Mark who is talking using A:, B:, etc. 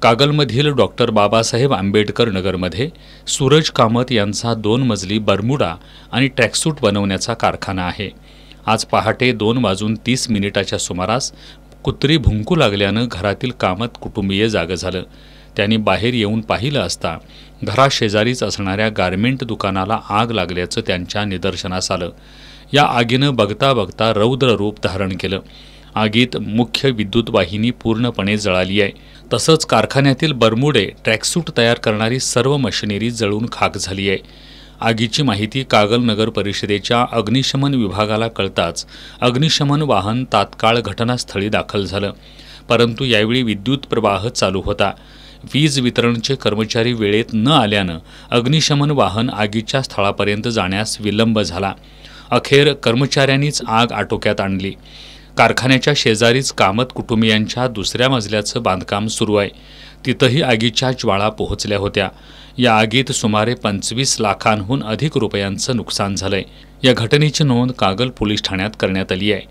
A: कागलमधील doctor Babasaheb Ambedkar नगरमध्ये सूरज कामत यांचा 2 मजली बर्मुडा आणि ट्रॅकसूट बनवण्याचा कारखाना आहे। आज पहाटे 2:30 सुमारास कुत्री भुंकू लागल्यानं घरातील कामत कुटुंबीय जागं झालं। त्यांनी बाहेर येऊन पाहिलं असता घराशेजारीच असणाऱ्या गारमेंट दुकानाला आग लागल्याचं त्यांच्या निदर्शनास आलं। या आगीनं बघता बघता रौद्र रूप धारण केलं। आगीत मुख्य विद्युत वाहिनी पूर्णपणे जळाली आहे। तसंच कारखान्यातील बर्मुडे ट्रॅकसूट तयार करणारी सर्व मशिनरी जळून खाक झाली आहे। आगीची माहिती कागल नगर परिषदेच्या अग्निशमन विभागाला कळताच अग्निशमन वाहन तात्काळ घटनास्थळी दाखल झालं, परंतु यावेळी विद्युत प्रवाह चालू होता। वीज वितरणचे कर्मचारी वेळेत न आल्यानं अग्निशमन वाहन आगीच्या स्थळापर्यंत जाण्यास विलंब झाला। अखेर कर्मचाऱ्यांनीच आग आटोक्यात आणली। कारखान्याच्या शेजारीच कामत कुटुंबियांच्या दुसऱ्या मजल्याचं बांधकाम सुरू आहे। तिथंही आगीच्या ज्वाळा पोहोचल्या होत्या। या आगीत सुमारे 25 लाखांहून अधिक रुपयांचं नुकसान झालंय। या घटनेची नोंद कागल पोलीस ठाण्यात करण्यात आली आहे।